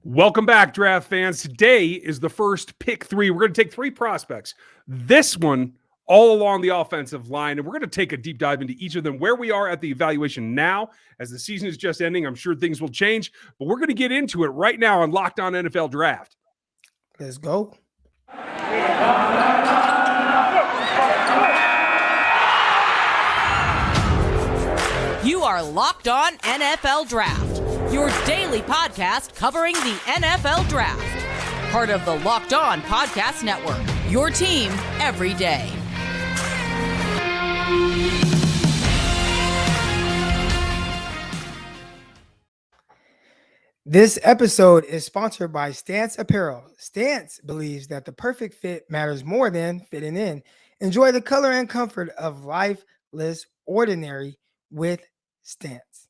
Welcome back, draft fans. Today is the first pick three. We're going to take three prospects. This one all along the offensive line, and we're going to take a deep dive into each of them, where we are at the evaluation now. As the season is just ending, I'm sure things will change, but we're going to get into it right now on Locked On NFL Draft. Let's go. You are Locked On NFL Draft, your daily podcast covering the NFL Draft. Part of the Locked On Podcast Network, your team every day. This episode is sponsored by Stance Apparel. Stance believes that the perfect fit matters more than fitting in. Enjoy the color and comfort of lifeless ordinary with Stance.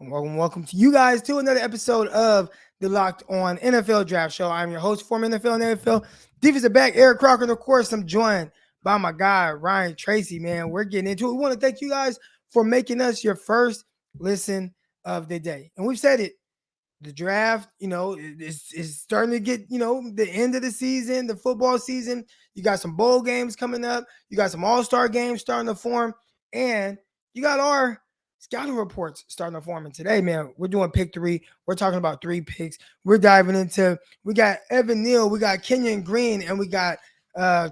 And welcome to you guys to another episode of the Locked On NFL Draft Show. I'm your host, former NFL and NFL defensive back Eric Crocker, and of course, I'm joined by my guy Ryan Tracy. Man, we're getting into it. We want to thank you guys for making us your first listen of the day, and we've said it. The draft, is starting to get, the end of the season, the football season. You got some bowl games coming up. You got some all-star games starting to form. And you got our scouting reports starting to form. And today, man, we're doing pick three. We're talking about three picks. We're diving into, we got Neal, we got Kenyon Green, and we got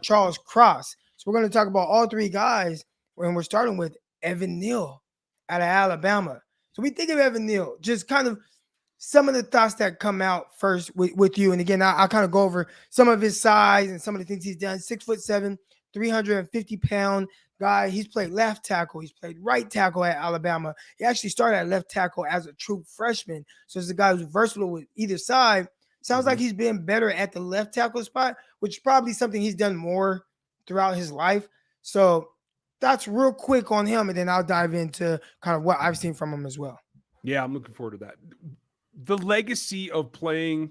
Charles Cross. So we're going to talk about all three guys. And we're starting with Neal out of Alabama. So we think of Neal, just kind of some of the thoughts that come out first with you. And again, I'll kind of go over some of his size and some of the things he's done. 6'7", 350-pound guy. He's played left tackle. He's played right tackle at Alabama. He actually started at left tackle as a true freshman. So it's a guy who's versatile with either side. Sounds like he's been better at the left tackle spot, which is probably something he's done more throughout his life. So that's real quick on him. And then I'll dive into kind of what I've seen from him as well. Yeah, I'm looking forward to that. The legacy of playing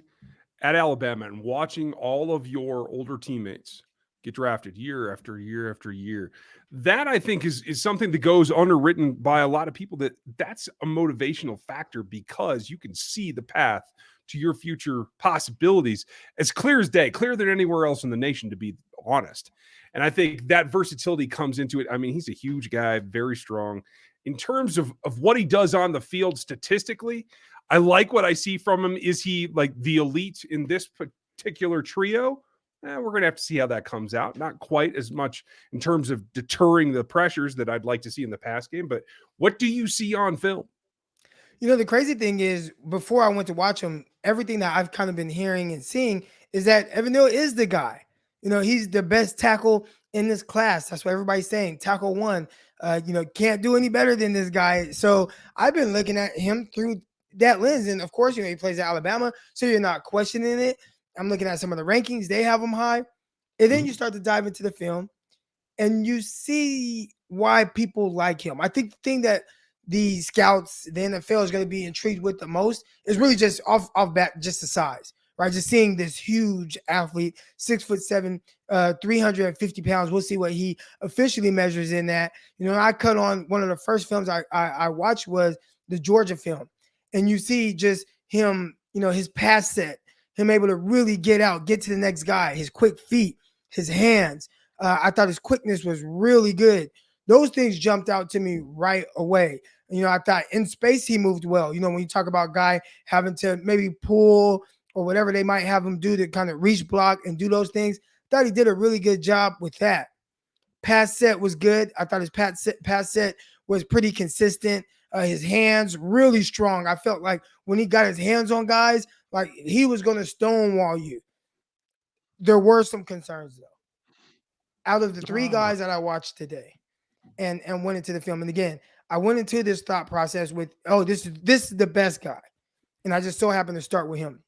at Alabama and watching all of your older teammates get drafted year after year after year, that I think is something that goes underwritten by a lot of people. That's a motivational factor because you can see the path to your future possibilities as clear as day, clearer than anywhere else in the nation, to be honest. And I think that versatility comes into it. I mean, he's a huge guy, very strong. In terms of what he does on the field statistically, I like what I see from him. Is he like the elite in this particular trio? We're going to have to see how that comes out. Not quite as much in terms of deterring the pressures that I'd like to see in the pass game, but what do you see on film? The crazy thing is, before I went to watch him, everything that I've kind of been hearing and seeing is that Neal is the guy. He's the best tackle in this class. That's what everybody's saying. Tackle one, can't do any better than this guy. So I've been looking at him through that lens. And of course, he plays at Alabama, so you're not questioning it. I'm looking at some of the rankings. They have him high. And then you start to dive into the film and you see why people like him. I think the thing that the scouts, the NFL is going to be intrigued with the most is really just off bat, just the size, right? Just seeing this huge athlete, 6'7", 350 pounds. We'll see what he officially measures in that. I cut on one of the first films I watched was the Georgia film. And you see just him, his pass set, him able to really get out, get to the next guy, his quick feet, his hands. I thought his quickness was really good. Those things jumped out to me right away. I thought in space he moved well. When you talk about a guy having to maybe pull or whatever they might have him do to kind of reach block and do those things, I thought he did a really good job with that. Pass set was good. I thought his pass set was pretty consistent. His hands really strong. I felt like when he got his hands on guys, like he was going to stonewall you. There were some concerns though. Out of the three guys that I watched today and went into the film, and again, I went into this thought process with, this is the best guy. And I just so happened to start with him.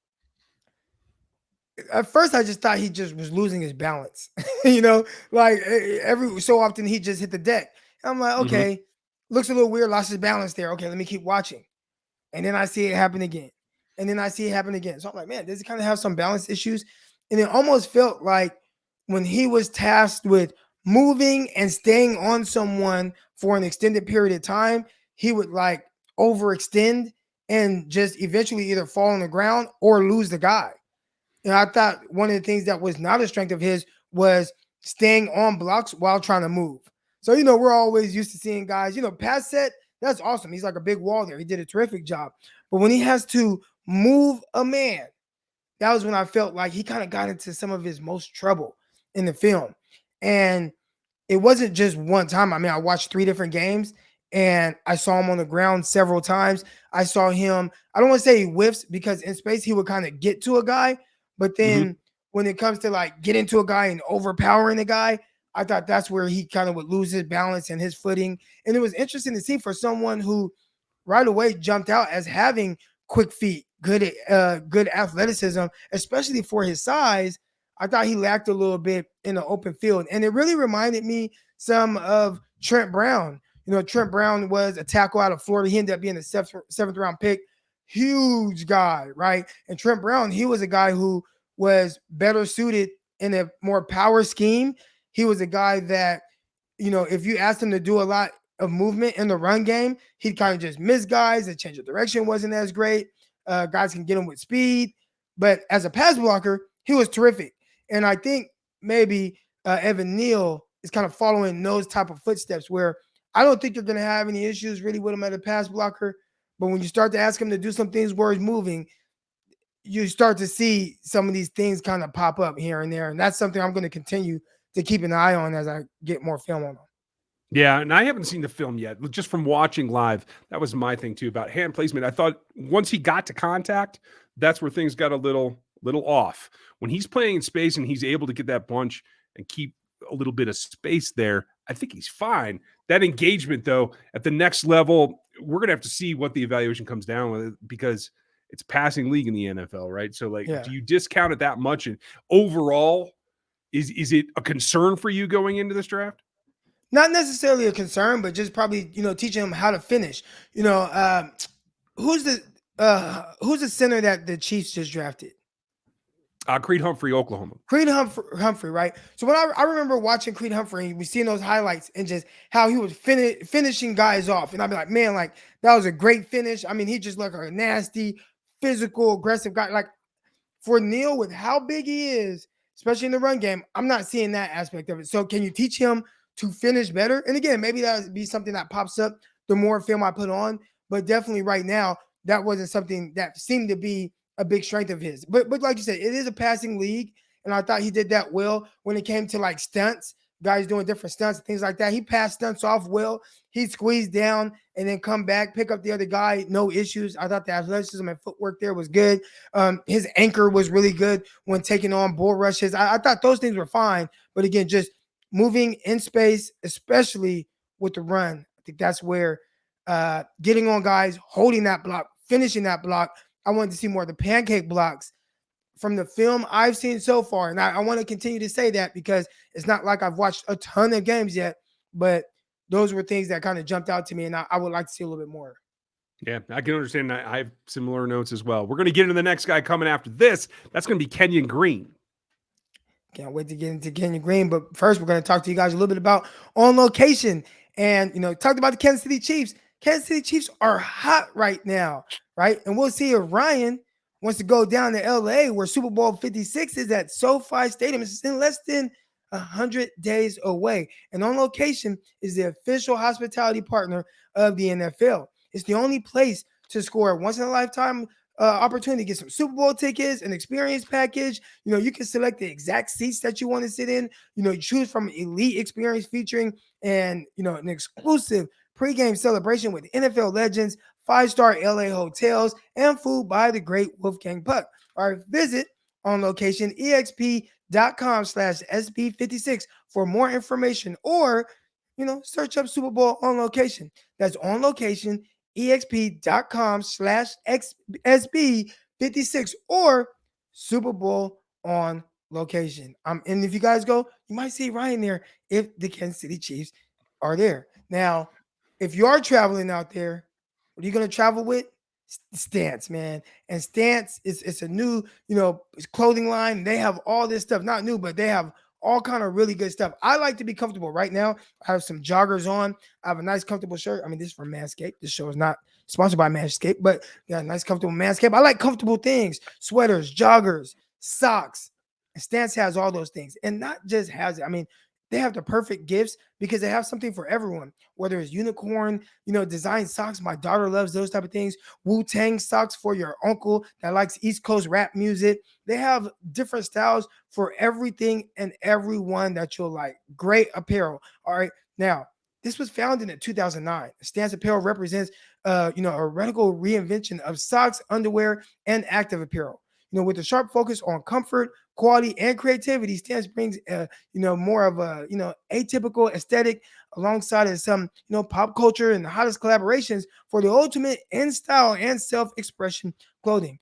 At first, I just thought he just was losing his balance. Like every so often he just hit the deck. And I'm like, okay, looks a little weird, lost his balance there. Okay, let me keep watching. And then I see it happen again. And then I see it happen again. So I'm like, man, does he kind of have some balance issues? And it almost felt like when he was tasked with moving and staying on someone for an extended period of time, he would like overextend and just eventually either fall on the ground or lose the guy. And I thought one of the things that was not a strength of his was staying on blocks while trying to move. So, we're always used to seeing guys, pass set, that's awesome. He's like a big wall there. He did a terrific job. But when he has to move a man, that was when I felt like he kind of got into some of his most trouble in the film. And it wasn't just one time. I mean, I watched 3 different games and I saw him on the ground several times. I saw him, I don't want to say he whiffs, because in space he would kind of get to a guy. But then when it comes to like getting to a guy and overpowering the guy, I thought that's where he kind of would lose his balance and his footing. And it was interesting to see for someone who right away jumped out as having quick feet, good athleticism, especially for his size. I thought he lacked a little bit in the open field. And it really reminded me some of Trent Brown. Trent Brown was a tackle out of Florida. He ended up being a seventh round pick. Huge guy, right? And Trent Brown, he was a guy who was better suited in a more power scheme. He was a guy that, if you asked him to do a lot of movement in the run game, he'd kind of just miss guys. The change of direction wasn't as great. Guys can get him with speed. But as a pass blocker, he was terrific. And I think maybe Evan Neal is kind of following those type of footsteps where I don't think you're going to have any issues really with him as a pass blocker. But when you start to ask him to do some things where he's moving, you start to see some of these things kind of pop up here and there. And that's something I'm going to continue to keep an eye on as I get more film on him. Yeah, and I haven't seen the film yet. Just from watching live, that was my thing too about hand placement. I thought once he got to contact, that's where things got a little off. When he's playing in space and he's able to get that bunch and keep a little bit of space there, I think he's fine. That engagement, though, at the next level, we're going to have to see what the evaluation comes down with, because it's passing league in the NFL, right? So, do you discount it that much? And overall, is it a concern for you going into this draft? Not necessarily a concern, but just probably, teaching him how to finish. Who's the center that the Chiefs just drafted? Creed Humphrey, Oklahoma. Creed Humphrey, right? So when I remember watching Creed Humphrey, we seeing those highlights and just how he was finishing guys off. And I'd be like, man, like that was a great finish. I mean, he just like a nasty, physical, aggressive guy. Like for Neal, with how big he is, especially in the run game, I'm not seeing that aspect of it. So can you teach him to finish better? And again, maybe that would be something that pops up the more film I put on. But definitely right now, that wasn't something that seemed to be a big strength of his. But like you said, it is a passing league. And I thought he did that well when it came to like stunts, guys doing different stunts and things like that. He passed stunts off well. He squeezed down and then come back, pick up the other guy, no issues. I thought the athleticism and footwork there was good. His anchor was really good when taking on bull rushes. I thought those things were fine. But again, just moving in space, especially with the run, I think that's where getting on guys, holding that block, finishing that block. I wanted to see more of the pancake blocks from the film I've seen so far. And I want to continue to say that because it's not like I've watched a ton of games yet, but those were things that kind of jumped out to me. And I would like to see a little bit more. Yeah, I can understand. I have similar notes as well. We're going to get into the next guy coming after this. That's going to be Kenyon Green. Can't wait to get into Kenyon Green. But first, we're going to talk to you guys a little bit about On Location. And, talked about the Kansas City Chiefs. Kansas City Chiefs are hot right now, right? And we'll see if Ryan wants to go down to LA where Super Bowl 56 is at SoFi Stadium. It's in less than 100 days away. And On Location is the official hospitality partner of the NFL. It's the only place to score a once-in-a-lifetime opportunity to get some Super Bowl tickets, an experience package. You can select the exact seats that you want to sit in. You choose from an elite experience featuring an exclusive pregame celebration with NFL legends, 5-star LA hotels, and food by the great Wolfgang Puck. All right, visit onlocationexp.com/SB56 for more information, or search up Super Bowl On Location. That's onlocationexp.com/SB56 or Super Bowl On Location. And if you guys go, you might see Ryan there if the Kansas City Chiefs are there. Now, if you are traveling out there, what are you going to travel with? Stance, man. And Stance it's a new, clothing line. They have all this stuff, not new, but they have all kind of really good stuff. I like to be comfortable. Right now, I have some joggers on. I have a nice, comfortable shirt. I mean, this is from Manscaped. This show is not sponsored by Manscaped, but yeah, nice comfortable Manscaped. I like comfortable things, sweaters, joggers, socks. And Stance has all those things, and not just has it. I mean, they have the perfect gifts because they have something for everyone, whether it's unicorn, design socks. My daughter loves those type of things. Wu-Tang socks for your uncle that likes East Coast rap music. They have different styles for everything and everyone that you'll like. Great apparel. All right. Now, this was founded in 2009. Stance Apparel represents, a radical reinvention of socks, underwear, and active apparel. With a sharp focus on comfort, quality, and creativity, Stance brings, more of a, atypical aesthetic alongside of some, pop culture and the hottest collaborations for the ultimate in style and self-expression clothing.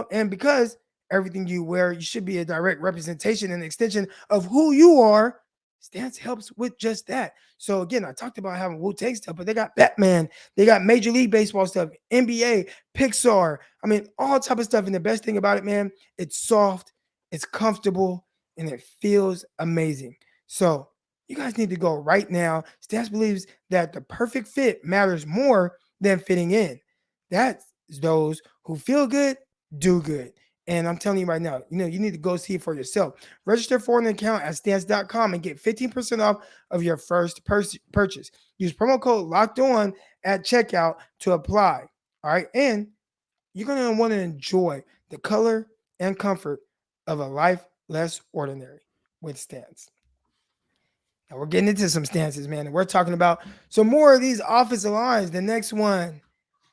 And because everything you wear, you should be a direct representation and extension of who you are. Stance helps with just that. So again, I talked about having Wu-Tang stuff, but they got Batman, they got Major League Baseball stuff, NBA, Pixar. I mean, all type of stuff. And the best thing about it, man, it's soft, it's comfortable, and it feels amazing. So you guys need to go right now. Stance believes that the perfect fit matters more than fitting in. That's those who feel good, do good. And I'm telling you right now, you need to go see it for yourself. Register for an account at stance.com and get 15% off of your first purchase. Use promo code locked on at checkout to apply. All right. And you're going to want to enjoy the color and comfort of a life less ordinary with Stance. Now we're getting into some stances, man. And we're talking about some more of these offensive lines. The next one,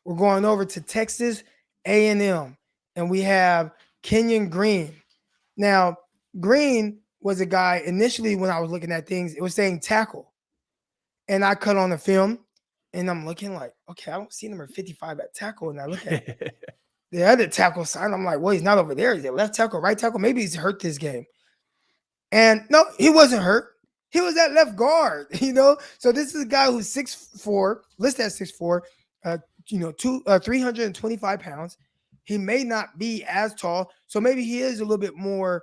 we're going over to Texas A&M. And we have Kenyon Green. Now, Green was a guy initially when I was looking at things, it was saying tackle. And I cut on the film and I'm looking like, okay, I don't see number 55 at tackle. And I look at the other tackle sign. I'm like, well, he's not over there. Is it left tackle, right tackle? Maybe he's hurt this game. And no, he wasn't hurt. He was at left guard, So this is a guy who's 6'4", listed at 6'4", 325 pounds. He may not be as tall, so maybe he is a little bit more,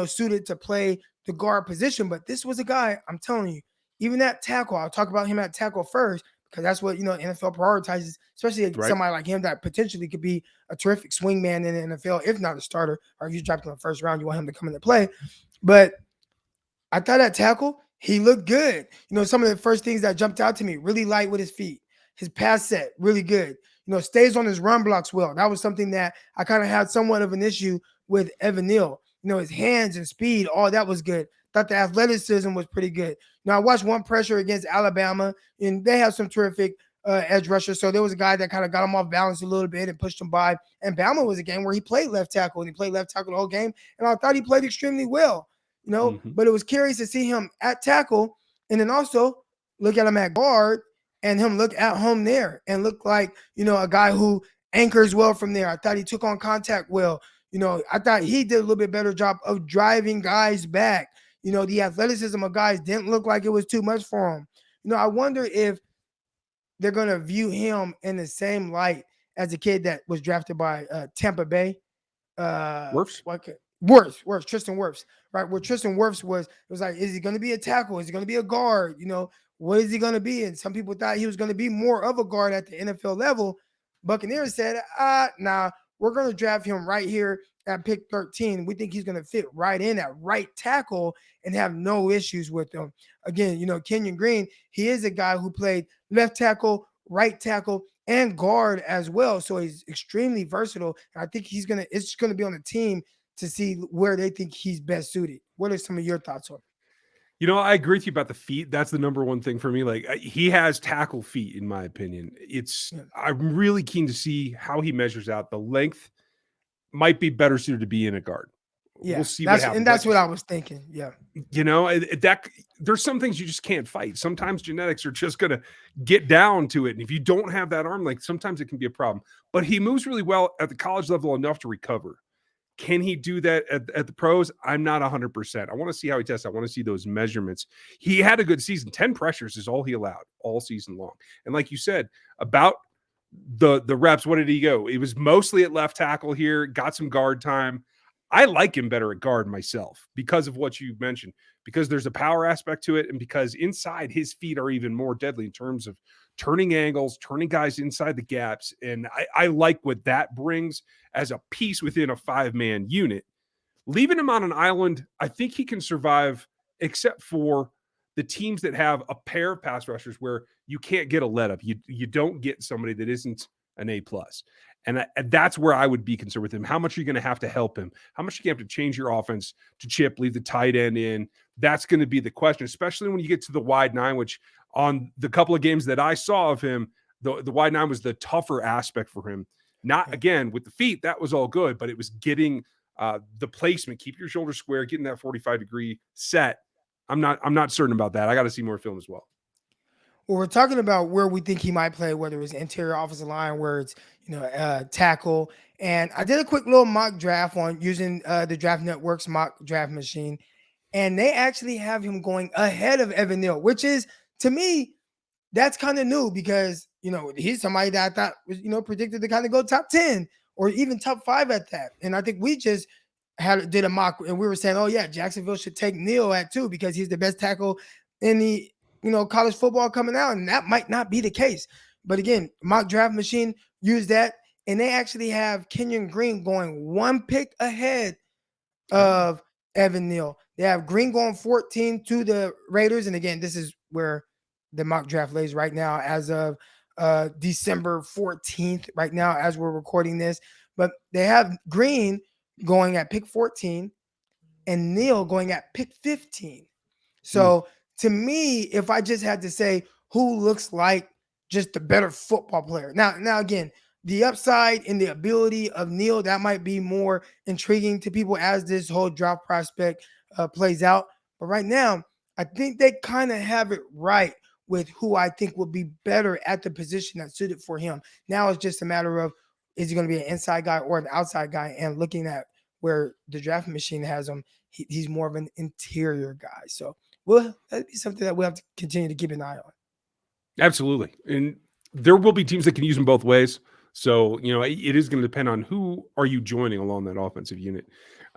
suited to play the guard position. But this was a guy, I'm telling you, even at tackle, I'll talk about him at tackle first because that's what, NFL prioritizes, especially somebody like him that potentially could be a terrific swingman in the NFL, if not a starter, or if you dropped in the first round, you want him to come into play. But I thought at tackle, he looked good. Some of the first things that jumped out to me, really light with his feet. His pass set, really good. Stays on his run blocks well. That was something that I kind of had somewhat of an issue with Evan Neal. His hands and speed, all that was good. Thought the athleticism was pretty good. I watched one pressure against Alabama, and they have some terrific edge rushers. So there was a guy that kind of got him off balance a little bit and pushed him by. And Bama was a game where he played left tackle, and he played left tackle the whole game. And I thought he played extremely well, But it was curious to see him at tackle and then also look at him at guard and him look at home there and look like, a guy who anchors well from there. I thought he took on contact well. I thought he did a little bit better job of driving guys back. The athleticism of guys didn't look like it was too much for him. I wonder if they're going to view him in the same light as a kid that was drafted by Tampa Bay. Wirfs? Wirfs, Tristan Wirfs, right? Where Tristan Wirfs was, it was like, is he going to be a tackle? Is he going to be a guard? What is he going to be? And some people thought he was going to be more of a guard at the NFL level. Buccaneers said, nah, we're going to draft him right here at pick 13. We think he's going to fit right in at right tackle and have no issues with him. Again, Kenyon Green, he is a guy who played left tackle, right tackle, and guard as well. So he's extremely versatile. And I think it's going to be on the team to see where they think he's best suited. What are some of your thoughts on it? I agree with you about the feet. That's the number one thing for me. Like, he has tackle feet, in my opinion. I'm really keen to see how he measures out. The length might be better suited to be in a guard. Yeah, we'll see what happens. And that's what I was thinking. Yeah. That there's some things you just can't fight. Sometimes genetics are just going to get down to it. And if you don't have that arm length, sometimes it can be a problem. But he moves really well at the college level enough to recover. Can he do that at the pros? I'm not 100%. I want to see how he tests. I want to see those measurements. He had a good season. 10 pressures is all he allowed all season long. And like you said, about the reps, what did he go? It was mostly at left tackle here, got some guard time. I like him better at guard myself because of what you mentioned, because there's a power aspect to it and because inside his feet are even more deadly in terms of turning angles, turning guys inside the gaps. And I like what that brings as a piece within a 5-man unit. Leaving him on an island, I think he can survive, except for the teams that have a pair of pass rushers where you can't get a let up. You don't get somebody that isn't an A+. And that's where I would be concerned with him. How much are you going to have to help him? How much are you going to have to change your offense to chip, leave the tight end in? That's going to be the question, especially when you get to the wide 9, which on the couple of games that I saw of him, the wide 9 was the tougher aspect for him. Not, again, with the feet, that was all good, but it was getting the placement, keep your shoulder square, getting that 45-degree set. I'm not certain about that. I got to see more film as well. Well, we're talking about where we think he might play, whether it's interior offensive line, where it's tackle. And I did a quick little mock draft on using the Draft Network's mock draft machine, and they actually have him going ahead of Evan Neal, which is, to me, that's kind of new because he's somebody that I thought was predicted to kind of go top 10 or even top 5 at that. And I think we just did a mock, and we were saying, oh yeah, Jacksonville should take Neal at 2 because he's the best tackle in the college football coming out, and that might not be the case. But again, mock draft machine used that, and they actually have Kenyon Green going 1 pick ahead of Evan Neal. They have Green going 14 to the Raiders, and again, this is where the mock draft lays right now as of December 14th, right now as we're recording this. But they have Green going at pick 14 and Neal going at pick 15. So to me, if I just had to say who looks like just the better football player. Now again, the upside and the ability of Neal, that might be more intriguing to people as this whole draft prospect plays out. But right now, I think they kind of have it right with who I think would be better at the position that's suited for him. Now it's just a matter of, is he going to be an inside guy or an outside guy? And looking at where the draft machine has him, he's more of an interior guy. So that'd be something that we'll have to continue to keep an eye on. Absolutely. And there will be teams that can use him both ways. So, it is going to depend on who are you joining along that offensive unit.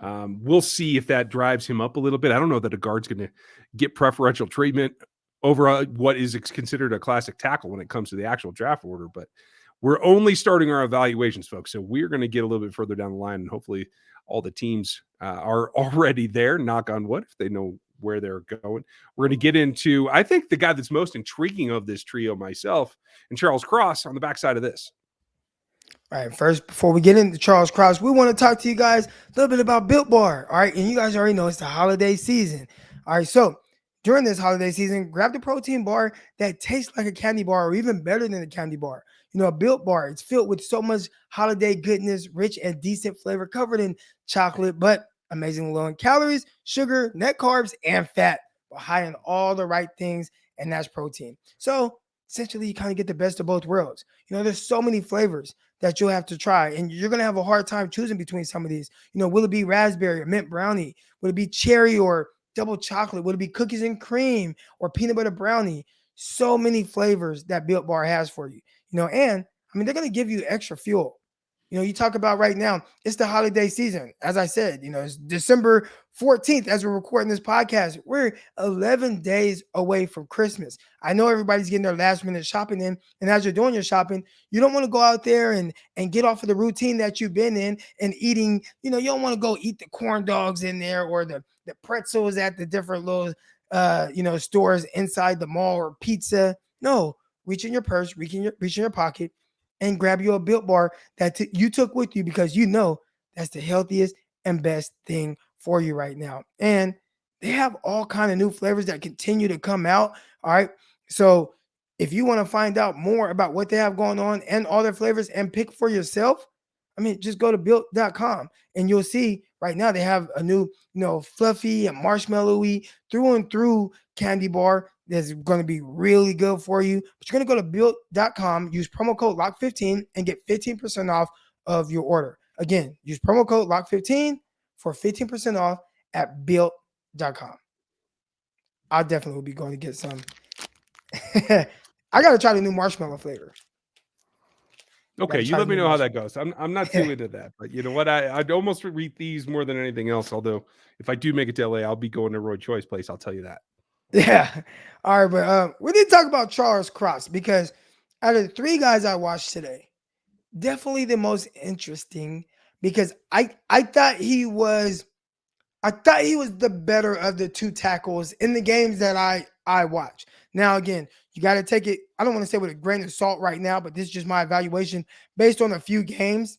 We'll see if that drives him up a little bit. I don't know that a guard's going to get preferential treatment over what is considered a classic tackle when it comes to the actual draft order, but we're only starting our evaluations, folks. So we're going to get a little bit further down the line, and hopefully all the teams are already there, knock on wood, if they know where they're going. We're going to get into, I think, the guy that's most intriguing of this trio, myself, and Charles Cross on the backside of this. All right, first, before we get into Charles Cross, we want to talk to you guys a little bit about Built Bar. All right, and you guys already know it's the holiday season. All right, so during this holiday season, grab the protein bar that tastes like a candy bar or even better than a candy bar. A Built Bar, it's filled with so much holiday goodness, rich and decent flavor, covered in chocolate, but amazingly low in calories, sugar, net carbs, and fat, but high in all the right things, and that's protein. So essentially, you kind of get the best of both worlds. There's so many flavors that you'll have to try, and you're going to have a hard time choosing between some of these. Will it be raspberry or mint brownie? Will it be cherry or double chocolate? Will it be cookies and cream or peanut butter brownie? So many flavors that Built Bar has for you. And I mean, they're going to give you extra fuel. You talk about right now, it's the holiday season. As I said, it's December 14th as we're recording this podcast. We're 11 days away from Christmas. I know everybody's getting their last minute shopping in. And as you're doing your shopping, you don't want to go out there and get off of the routine that you've been in and eating. You don't want to go eat the corn dogs in there or the pretzels at the different little, stores inside the mall or pizza. No, reach in your purse, reach in your pocket, and grab you a Built Bar that you took with you because that's the healthiest and best thing for you right now. And they have all kind of new flavors that continue to come out. All right. So if you want to find out more about what they have going on and all their flavors and pick for yourself, just go to built.com and you'll see right now they have a new, fluffy and marshmallowy through and through candy bar that's going to be really good for you. But you're going to go to built.com, use promo code LOCK15 and get 15% off of your order. Again, use promo code LOCK15 for 15% off at built.com. I definitely will be going to get some. I got to try the new marshmallow flavor. Okay, you let me know how that goes. I'm not too into that, but you know what? I'd almost read these more than anything else. Although if I do make it to LA, I'll be going to Roy Choi's place. I'll tell you that. Yeah. All right, but we didn't talk about Charles Cross because out of the 3 guys I watched today, definitely the most interesting because I thought he was the better of the 2 tackles in the games that I watched. Now again, you got to take it, I don't want to say with a grain of salt right now, but this is just my evaluation based on a few games.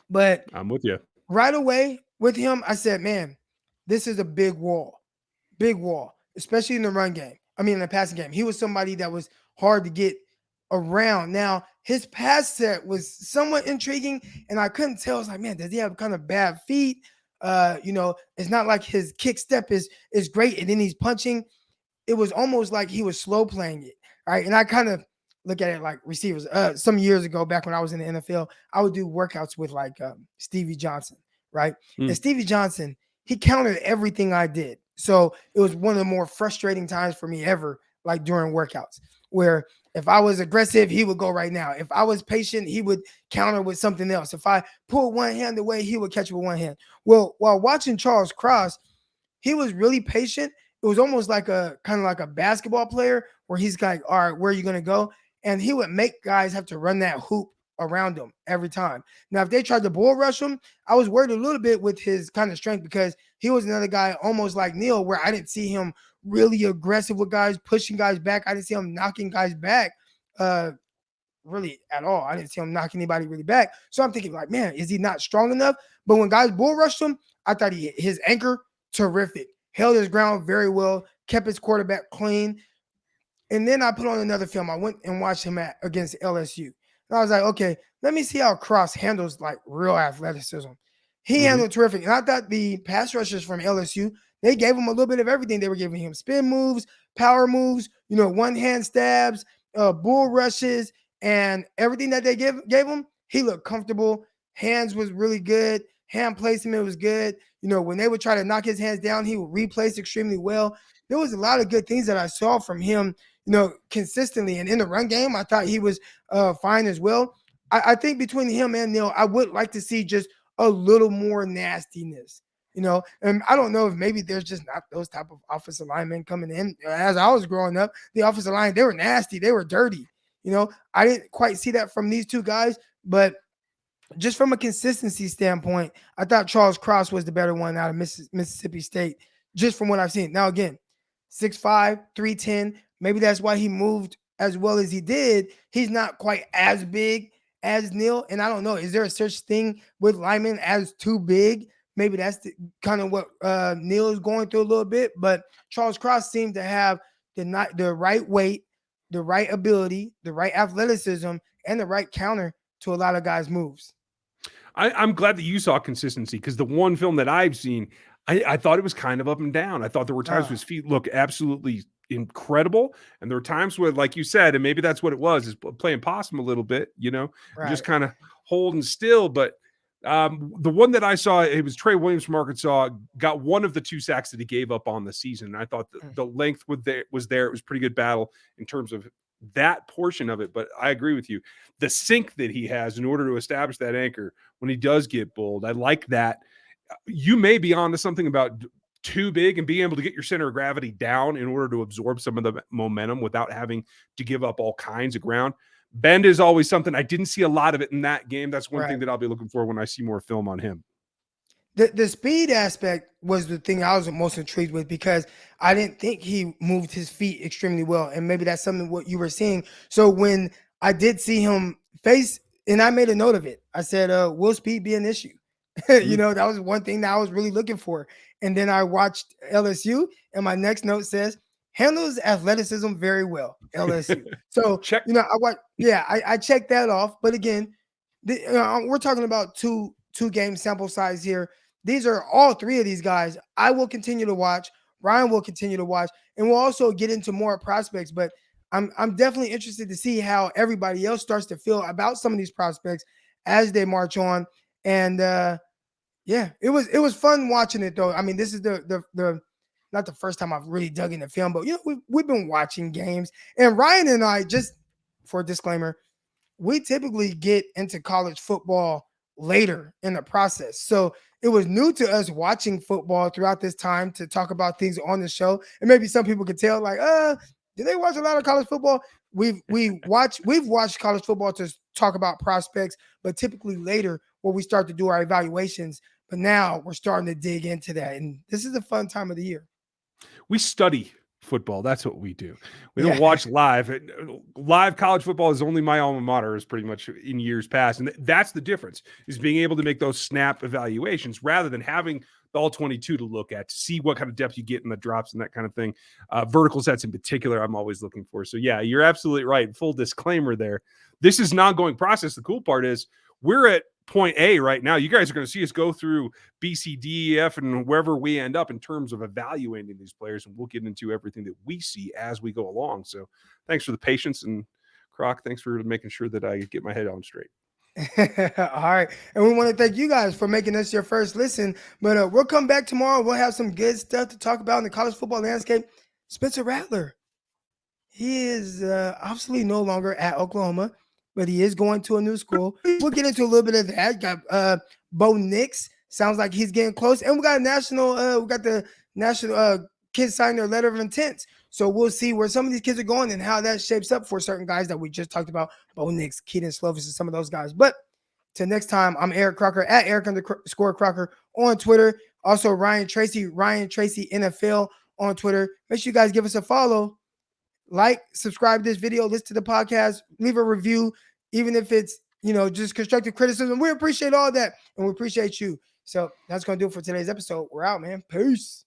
But I'm with you. right away with him, I said, man, this is a big wall, especially in the run game. I mean, in the passing game. He was somebody that was hard to get around. Now, his pass set was somewhat intriguing, and I couldn't tell. I was like, man, does he have kind of bad feet? It's not like his kick step is great, and then he's punching. It was almost like he was slow playing it, right? And I kind of look at it like receivers. Some years ago, back when I was in the NFL, I would do workouts with like Stevie Johnson, right? And Stevie Johnson, he countered everything I did. So it was one of the more frustrating times for me ever, like during workouts, where if I was aggressive, he would go right now. If I was patient, he would counter with something else. If I pulled one hand away, he would catch it with one hand. Well, while watching Charles Cross, he was really patient. It was almost like a kind of like a basketball player where he's like, all right, where are you going to go? And he would make guys have to run that hoop around him every time. Now, if they tried to bull rush him, I was worried a little bit with his kind of strength because he was another guy almost like Neal, where I didn't see him really aggressive with guys, pushing guys back. I didn't see him knocking guys back really at all. I didn't see him knocking anybody really back. So I'm thinking like, man, is he not strong enough? But when guys bull rushed him, I thought his anchor, terrific. Held his ground very well, kept his quarterback clean. And then I put on another film. I went and watched him against LSU. And I was like, okay, let me see how Cross handles like real athleticism. He handled terrific. And I thought the pass rushers from LSU, they gave him a little bit of everything. They were giving him spin moves, power moves, one-hand stabs, bull rushes, and everything that they gave him, he looked comfortable. Hands was really good. Hand placement was good. When they would try to knock his hands down, he would replace extremely well. There was a lot of good things that I saw from him, consistently. And in the run game, I thought he was fine as well. I think between him and Neal, I would like to see just a little more nastiness, and I don't know if maybe there's just not those type of offensive linemen coming in. As I was growing up, the offensive line, they were nasty. They were dirty. I didn't quite see that from these 2 guys, but just from a consistency standpoint, I thought Charles Cross was the better one out of Mississippi State, just from what I've seen. Now, again, 6'5", 310. Maybe that's why he moved as well as he did. He's not quite as big as Neal. And I don't know, is there a such thing with linemen as too big? Maybe that's kind of what Neal is going through a little bit. But Charles Cross seemed to have the right weight, the right ability, the right athleticism, and the right counter to a lot of guys' moves. I'm glad that you saw consistency, because the one film that I've seen, I thought it was kind of up and down. I thought there were times where his feet look absolutely incredible, and there were times where, like you said, and maybe that's what it was, is playing possum a little bit, Right. just kind of holding still. But the one that I saw, it was Trey Williams from Arkansas, got one of the 2 sacks that he gave up on the season. And I thought the length was there. It was a pretty good battle in terms of that portion of it. But I agree with you. The sink that he has in order to establish that anchor when he does get bold, I like that. You may be onto something about too big and being able to get your center of gravity down in order to absorb some of the momentum without having to give up all kinds of ground. Bend is always something. I didn't see a lot of it in that game. That's one thing that I'll be looking for when I see more film on him. The speed aspect was the thing I was most intrigued with, because I didn't think he moved his feet extremely well. And maybe that's something what you were seeing. So when I did see him face, and I made a note of it, I said, will speed be an issue? That was one thing that I was really looking for. And then I watched LSU, and my next note says, handles athleticism very well, LSU. So, Check. I checked that off. But again, we're talking about two game sample size here. These are all 3 of these guys I will continue to watch. Ryan will continue to watch, and we'll also get into more prospects. But I'm definitely interested to see how everybody else starts to feel about some of these prospects as they march on. And it was fun watching it, though. I mean, this is the not the first time I've really dug into film, but we've been watching games. And Ryan and I, just for a disclaimer, we typically get into college football later in the process. So it was new to us watching football throughout this time to talk about things on the show. And maybe some people could tell, like, do they watch a lot of college football? we've watched college football to talk about prospects, but typically later where we start to do our evaluations. But now we're starting to dig into that, and this is a fun time of the year. We study football. That's what we do. We don't watch live. Live college football is only my alma mater, is pretty much in years past. And that's the difference, is being able to make those snap evaluations rather than having the all 22 to look at, to see what kind of depth you get in the drops and that kind of thing. Vertical sets in particular, I'm always looking for. So yeah, you're absolutely right. Full disclaimer there. This is an ongoing process. The cool part is we're at point A right now. You guys are going to see us go through B, C, D, E, F, and wherever we end up in terms of evaluating these players, and we'll get into everything that we see as we go along. So thanks for the patience, and Croc, thanks for making sure that I get my head on straight. All right. And we want to thank you guys for making us your first listen. But we'll come back tomorrow. We'll have some good stuff to talk about in the college football landscape. Spencer Rattler, he is obviously no longer at Oklahoma, but he is going to a new school. We'll get into a little bit of that. Got Bo Nix. Sounds like he's getting close. And we got the national kids signing their letter of intent. So we'll see where some of these kids are going and how that shapes up for certain guys that we just talked about. Bo Nix, Keaton Slovis, and some of those guys. But till next time, I'm Eric Crocker at Eric_Crocker on Twitter. Also, Ryan Tracy NFL on Twitter. Make sure you guys give us a follow. Like, subscribe to this video, listen to the podcast, leave a review, even if it's, just constructive criticism. We appreciate all that, and we appreciate you. So that's going to do it for today's episode. We're out, man. Peace.